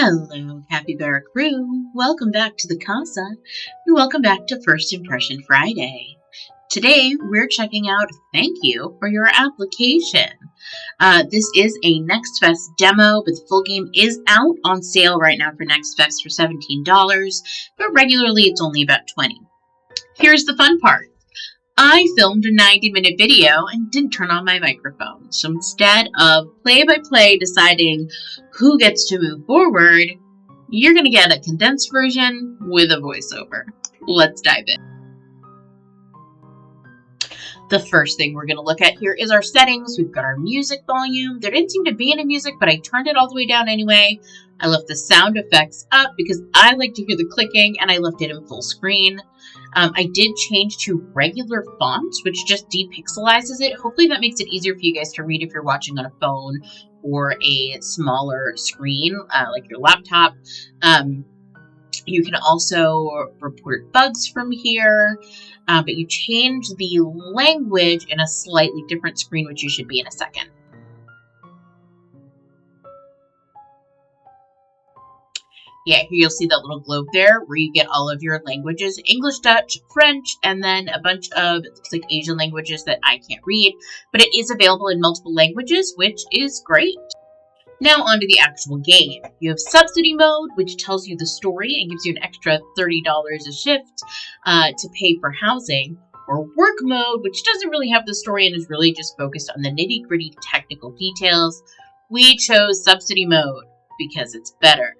Hello, Capybara Crew. Welcome back to the Casa, and welcome back to First Impression Friday. Today, we're checking out Thank You for Your Application. This is a Next Fest demo, but the full game is out on sale right now for Next Fest for $17, but regularly it's only about $20. Here's the fun part. I filmed a 90-minute video and didn't turn on my microphone. So instead of play-by-play deciding who gets to move forward, you're going to get a condensed version with a voiceover. Let's dive in. The first thing we're going to look at here is our settings. We've got our music volume. There didn't seem to be any music, but I turned it all the way down anyway. I left the sound effects up because I like to hear the clicking, and I left it in full screen. I did change to regular fonts, which just depixelizes it. Hopefully that makes it easier for you guys to read if you're watching on a phone or a smaller screen, like your laptop. You can also report bugs from here, but you change the language in a slightly different screen, which you should be in a second. Yeah, here you'll see that little globe there where you get all of your languages, English, Dutch, French, and then a bunch of, it looks like Asian languages that I can't read, but it is available in multiple languages, which is great. Now on to the actual game. You have subsidy mode, which tells you the story and gives you an extra $30 a shift to pay for housing, or work mode, which doesn't really have the story and is really just focused on the nitty-gritty technical details. We chose subsidy mode because it's better.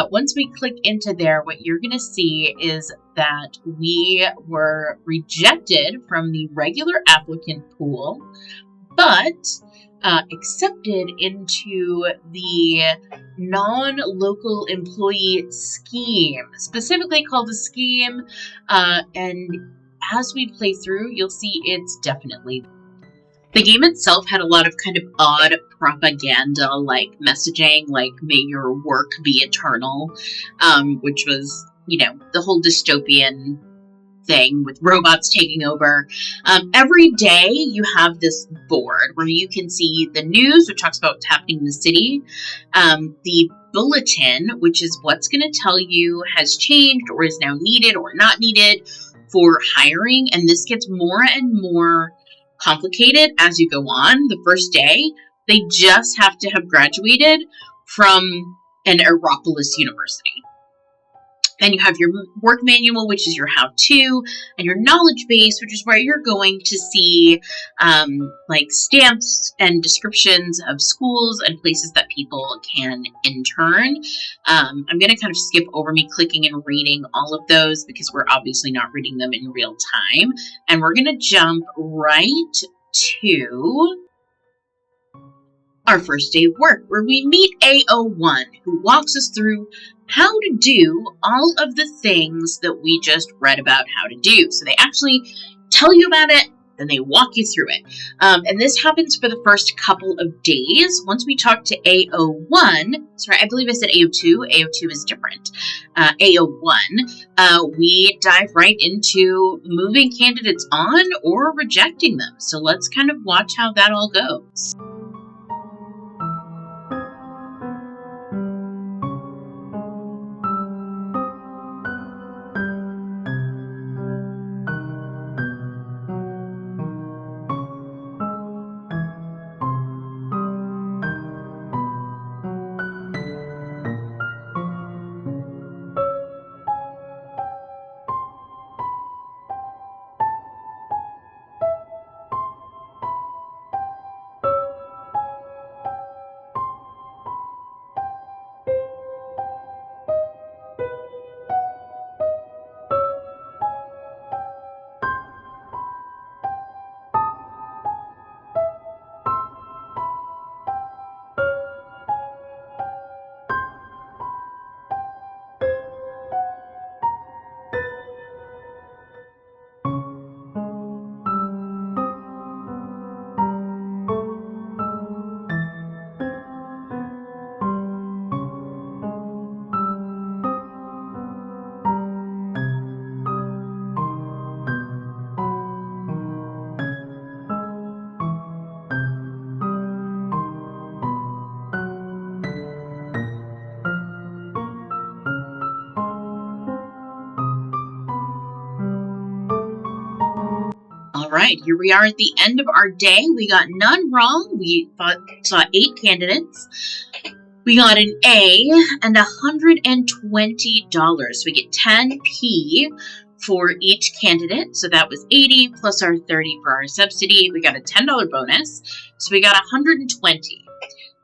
Once we click into there, what you're going to see is that we were rejected from the regular applicant pool, but accepted into the non-local employee scheme, specifically called the scheme, and as we play through, you'll see it's definitely. The game itself had a lot of kind of odd propaganda-like messaging, like, may your work be eternal, which was, the whole dystopian thing with robots taking over. Every day you have this board where you can see the news, which talks about what's happening in the city, the bulletin, which is what's going to tell you has changed or is now needed or not needed for hiring, and this gets more and more complicated as you go on. The first day, they just have to have graduated from an Aeropolis University. Then you have your work manual, which is your how-to, and your knowledge base, which is where you're going to see like stamps and descriptions of schools and places that people can intern. I'm going to kind of skip over me clicking and reading all of those because we're obviously not reading them in real time. And we're going to jump right to our first day of work, where we meet AO1, who walks us through how to do all of the things that we just read about how to do. So they actually tell you about it, then they walk you through it. And this happens for the first couple of days. Once we talk to AO1, sorry, I believe I said AO2. AO2 is different. AO1, we dive right into moving candidates on or rejecting them. So let's kind of watch how that all goes. right, here we are at the end of our day. We got none wrong. We saw 8 candidates. We got an A and $120. We get 10p for each candidate. So that was 80 plus our 30 for our subsidy. We got a $10 bonus. So we got 120.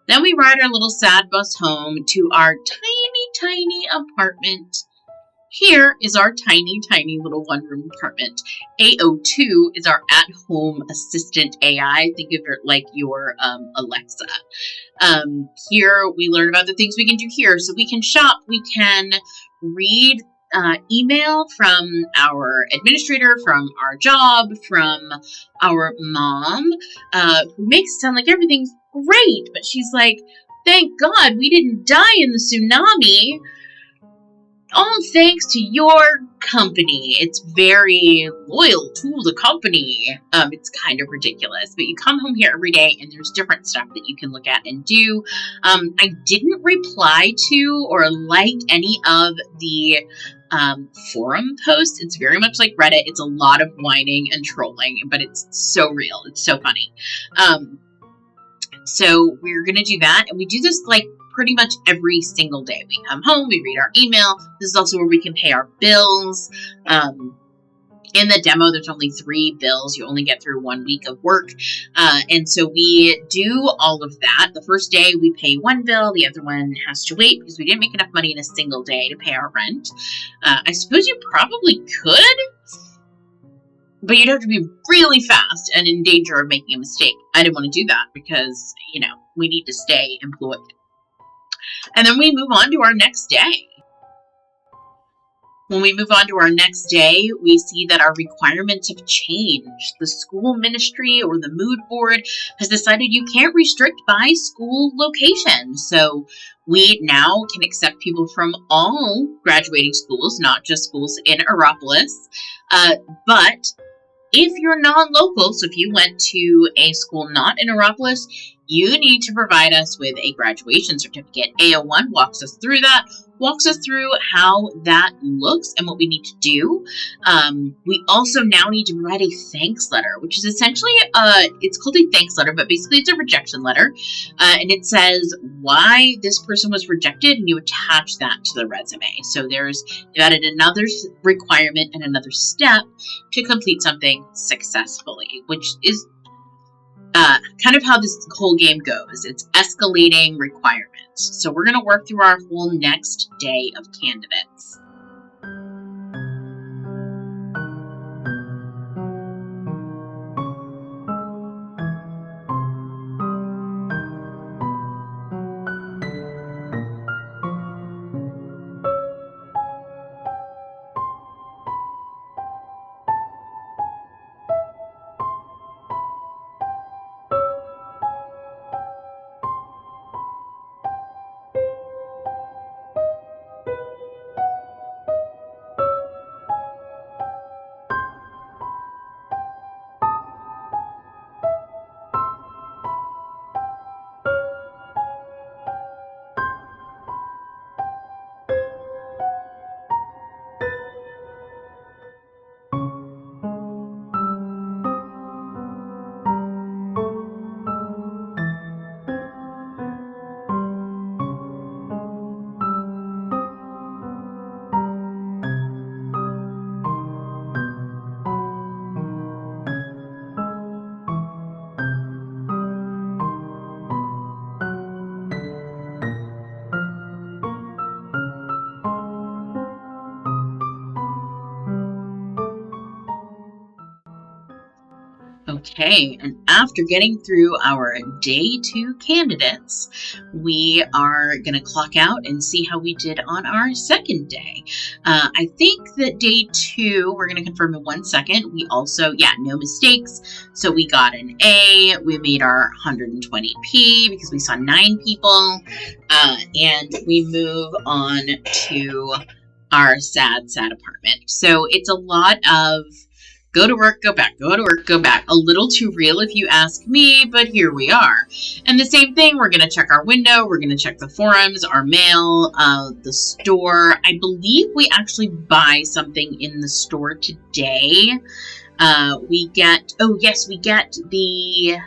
Then we ride our little sad bus home to our tiny apartment. Here is our tiny little one-room apartment. AO2 is our at-home assistant AI. Think of it like your Alexa. Here we learn about the things we can do here. So we can shop, we can read email from our administrator, from our job, from our mom, who makes it sound like everything's great, but she's like, thank God we didn't die in the tsunami. All thanks to your company. It's very loyal to the company. It's kind of ridiculous, but you come home here every day and there's different stuff that you can look at and do. I didn't reply to or like any of the forum posts. It's very much like Reddit. It's a lot of whining and trolling, but it's so real. It's so funny. So we're going to do that. And we do this like pretty much every single day. We come home, we read our email. This is also where we can pay our bills. In the demo, there's only 3 bills. You only get through 1 week of work. And so we do all of that. The first day we pay 1 bill. The other one has to wait because we didn't make enough money in a single day to pay our rent. I suppose you probably could, but you'd have to be really fast and in danger of making a mistake. I didn't want to do that because, you know, we need to stay employed. And then we move on to our next day. When we move on to our next day, we see that our requirements have changed. The school ministry or the mood board has decided you can't restrict by school location. So we now can accept people from all graduating schools, not just schools in Aeropolis. But if you're non-local, so if you went to a school not in Aeropolis, you need to provide us with a graduation certificate. AO1 walks us through that, walks us through how that looks and what we need to do. We also now need to write a thanks letter, which is essentially, it's called a thanks letter, but basically it's a rejection letter. And it says why this person was rejected, and you attach that to the resume. So they've added another requirement and another step to complete something successfully, which is kind of how this whole game goes. It's escalating requirements. So we're going to work through our whole next day of candidates. Okay, and after getting through our day 2 candidates, we are going to clock out and see how we did on our second day. I think that day 2, we're going to confirm in 1 second. We also, no mistakes. So we got an A, we made our 120p because we saw 9 people, and we move on to our sad apartment. So it's a lot of go to work, go back, go to work, go back. A little too real if you ask me, but here we are. And the same thing, we're going to check our window, we're going to check the forums, our mail, the store. I believe we actually buy something in the store today. We get the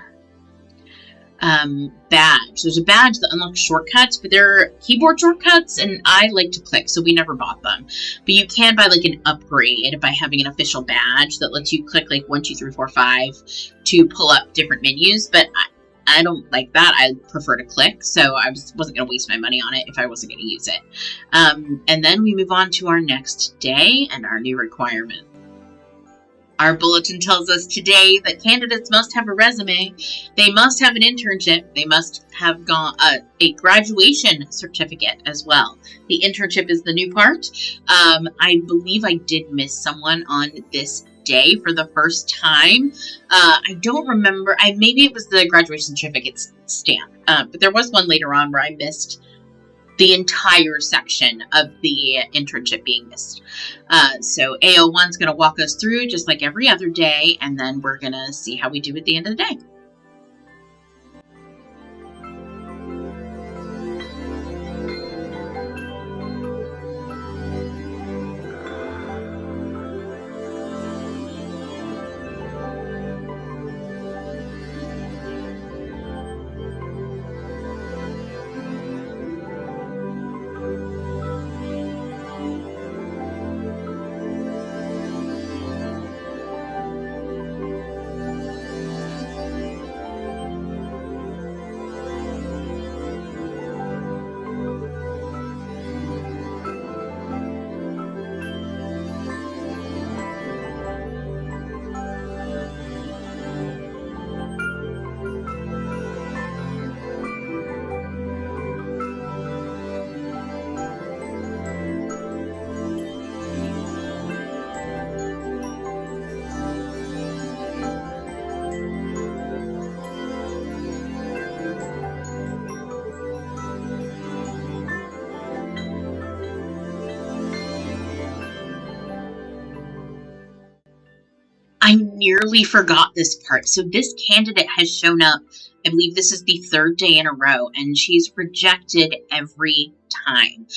badge. There's a badge that unlocks shortcuts, but they're keyboard shortcuts, and I like to click, so we never bought them. But you can buy like an upgrade by having an official badge that lets you click like 1, 2, 3, 4, 5 to pull up different menus. But I don't like that. I prefer to click, so I wasn't going to waste my money on it if I wasn't going to use it. And then we move on to our next day and our new requirement. Our bulletin tells us today that candidates must have a resume, they must have an internship, they must have a graduation certificate as well. The internship is the new part. I believe I did miss someone on this day for the first time. I don't remember. Maybe it was the graduation certificate stamp, but there was one later on where I missed the entire section of the internship being missed. So AO1's going to walk us through just like every other day, and then we're going to see how we do at the end of the day. I nearly forgot this part. So this candidate has shown up, I believe this is the third day in a row, and she's rejected every time.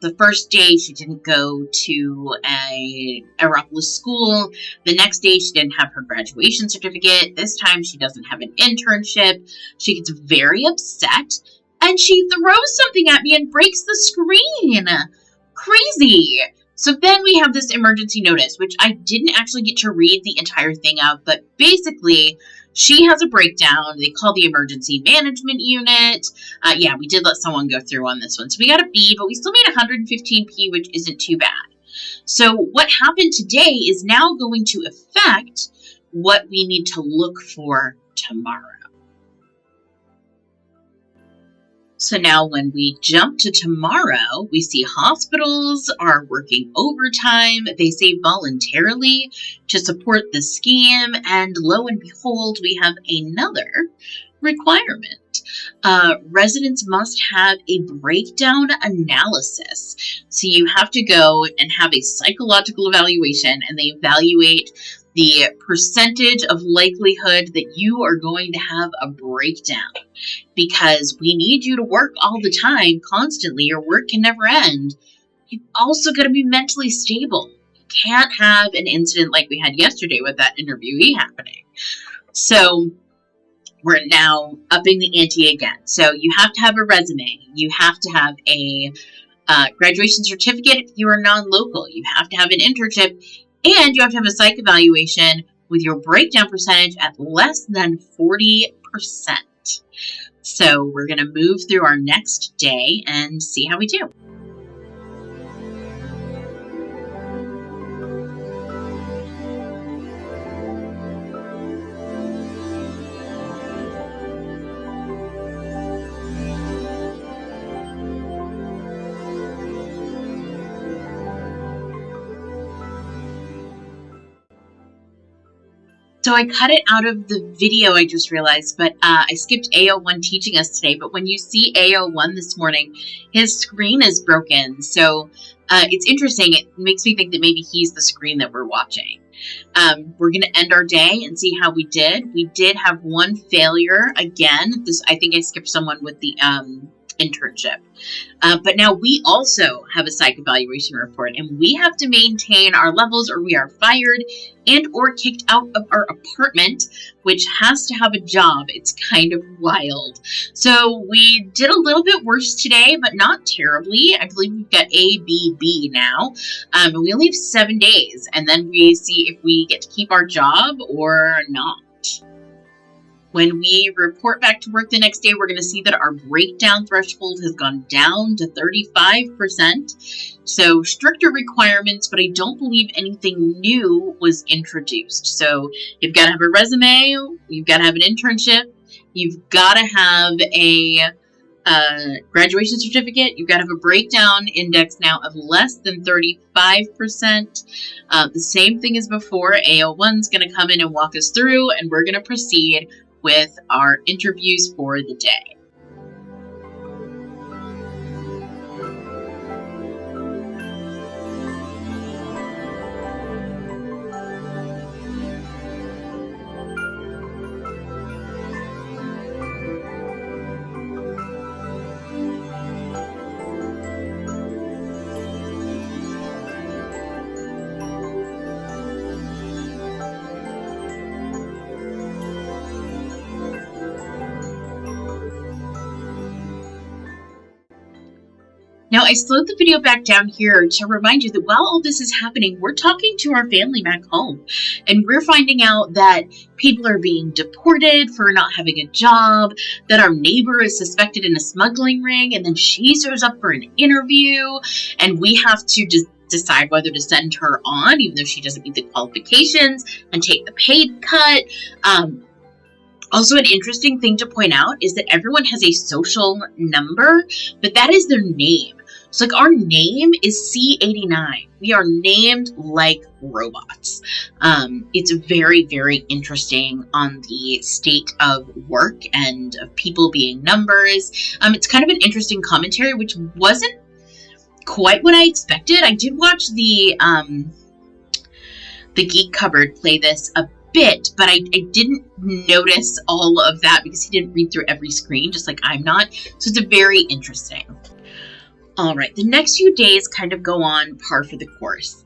The first day she didn't go to a Aeropolis school. The next day she didn't have her graduation certificate. This time she doesn't have an internship. She gets very upset, and she throws something at me and breaks the screen. Crazy. So then we have this emergency notice, which I didn't actually get to read the entire thing of, but basically she has a breakdown. They call the emergency management unit. Yeah, we did let someone go through on this one. So we got a B, but we still made 115p, which isn't too bad. So what happened today is now going to affect what we need to look for tomorrow. So now when we jump to tomorrow, we see hospitals are working overtime. They say voluntarily to support the scheme. And lo and behold, we have another requirement. Residents must have a breakdown analysis. So you have to go and have a psychological evaluation, and they evaluate the percentage of likelihood that you are going to have a breakdown, because we need you to work all the time, constantly. Your work can never end. You've also got to be mentally stable. You can't have an incident like we had yesterday with that interviewee happening. So we're now upping the ante again. So you have to have a resume. You have to have a graduation certificate if you are non-local. You have to have an internship. And you have to have a psych evaluation with your breakdown percentage at less than 40%. So we're going to move through our next day and see how we do. So I cut it out of the video, I just realized, but I skipped AO1 teaching us today. But when you see AO1 this morning, his screen is broken. So it's interesting. It makes me think that maybe he's the screen that we're watching. We're going to end our day and see how we did. We did have one failure again. I think I skipped someone with the internship. But now we also have a psych evaluation report, and we have to maintain our levels or we are fired and or kicked out of our apartment, which has to have a job. It's kind of wild. So we did a little bit worse today, but not terribly. I believe we've got A, B, B now. And we only have 7 days, and then we see if we get to keep our job or not. When we report back to work the next day, we're going to see that our breakdown threshold has gone down to 35%. So stricter requirements, but I don't believe anything new was introduced. So you've got to have a resume, you've got to have an internship, you've got to have a graduation certificate, you've got to have a breakdown index now of less than 35%. The same thing as before. AO1's going to come in and walk us through, and we're going to proceed with our interviews for the day. Now, I slowed the video back down here to remind you that while all this is happening, we're talking to our family back home, and we're finding out that people are being deported for not having a job, that our neighbor is suspected in a smuggling ring, and then she shows up for an interview, and we have to just decide whether to send her on, even though she doesn't meet the qualifications, and take the paid cut. Also, an interesting thing to point out is that everyone has a social number, but that is their name. So, like, our name is C89. We are named like robots. It's very, very interesting on the state of work and of people being numbers. It's kind of an interesting commentary, which wasn't quite what I expected. I did watch the Geek Cupboard play this a bit, but I didn't notice all of that because he didn't read through every screen, just like I'm not. So it's a very interesting. All right, the next few days kind of go on par for the course,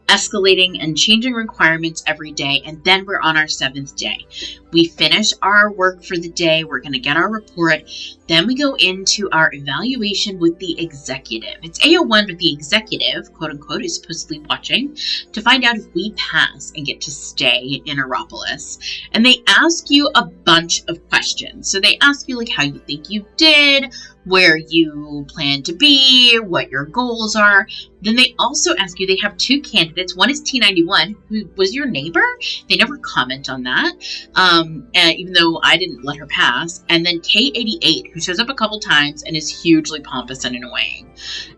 escalating and changing requirements every day, and then we're on our 7th day. We finish our work for the day, we're going to get our report, then we go into our evaluation with the executive. It's AO1, but the executive, quote unquote, is supposedly watching to find out if we pass and get to stay in Aeropolis. And they ask you a bunch of questions. So they ask you like how you think you did, where you plan to be, what your goals are. Then they also ask you, they have 2 candidates. One is T91, who was your neighbor. They never comment on that, even though I didn't let her pass. And then K88, who shows up a couple times and is hugely pompous and annoying.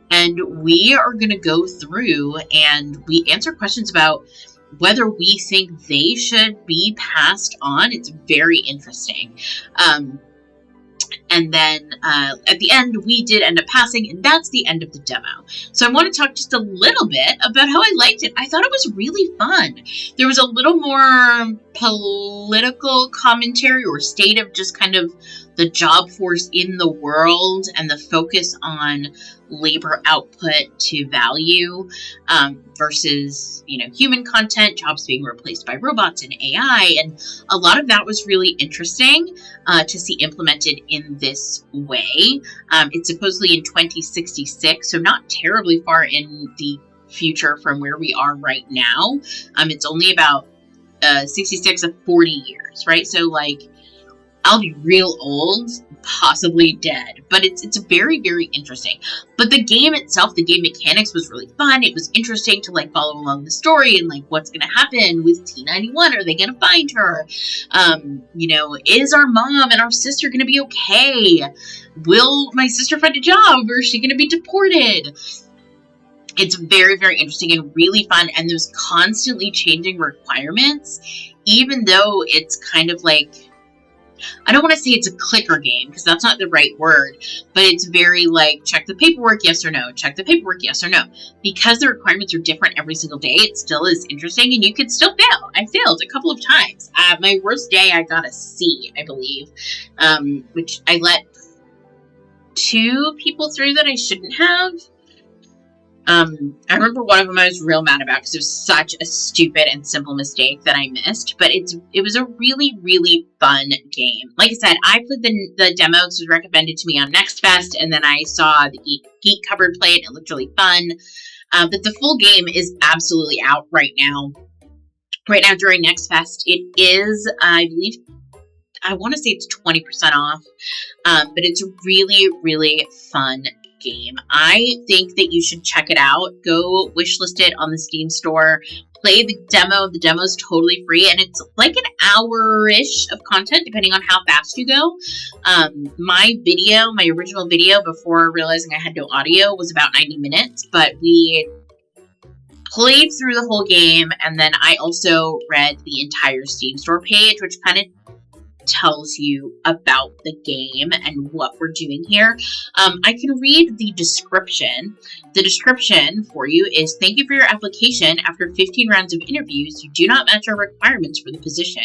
And we are going to go through and we answer questions about whether we think they should be passed on. It's very interesting. And then at the end, we did end up passing, and that's the end of the demo. So I want to talk just a little bit about how I liked it. I thought it was really fun. There was a little more political commentary or state of just kind of the job force in the world and the focus on labor output to value versus, human content, jobs being replaced by robots and AI. And a lot of that was really interesting to see implemented in this way. It's supposedly in 2066, so not terribly far in the future from where we are right now. It's only about 66 of 40 years, right? So I'll be real old, possibly dead, but it's very, very interesting. But the game itself, the game mechanics was really fun. It was interesting to follow along the story and what's going to happen with T91. Are they going to find her? Is our mom and our sister going to be okay? Will my sister find a job, or is she going to be deported? It's very, very interesting and really fun, and there's constantly changing requirements, even though it's kind of I don't want to say it's a clicker game, because that's not the right word, but it's very check the paperwork, yes or no, check the paperwork, yes or no. Because the requirements are different every single day, it still is interesting, and you could still fail. I failed a couple of times. My worst day, I got a C, I believe, which I let 2 people through that I shouldn't have. I remember one of them I was real mad about because it was such a stupid and simple mistake that I missed, but it was a really, really fun game. Like I said, I played the demo because it was recommended to me on Next Fest, and then I saw the Geek Cupboard play it, and it looked really fun. But the full game is absolutely out right now. Right now during Next Fest, it is, I believe, I want to say it's 20% off, but it's a really, really fun game. I think that you should check it out. Go wishlist it on the Steam store. Play the demo. The demo's totally free, and it's like an hour-ish of content, depending on how fast you go. My original video, before realizing I had no audio, was about 90 minutes, but we played through the whole game, and then I also read the entire Steam store page, which kind of tells you about the game and what we're doing here. I can read the description. The description for you is, thank you for your application. After 15 rounds of interviews, you do not match our requirements for the position.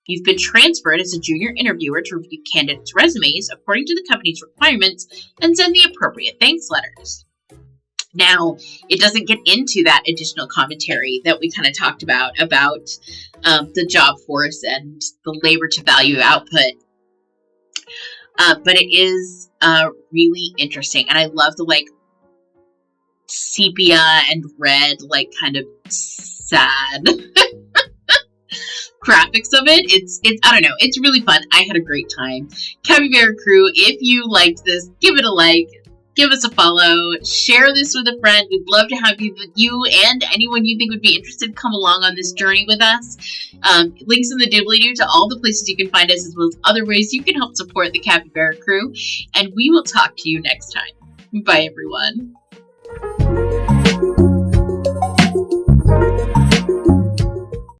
You've been transferred as a junior interviewer to review candidates' resumes according to the company's requirements and send the appropriate thanks letters. Now, it doesn't get into that additional commentary that we kind of talked about the job force and the labor to value output. But it is really interesting. And I love the sepia and red, kind of sad graphics of it. It's I don't know. It's really fun. I had a great time. Capybara Crew, if you liked this, give it a like. Give us a follow, share this with a friend. We'd love to have you and anyone you think would be interested come along on this journey with us. Links in the doobly-doo to all the places you can find us, as well as other ways you can help support the Capybara Crew. And we will talk to you next time. Bye, everyone.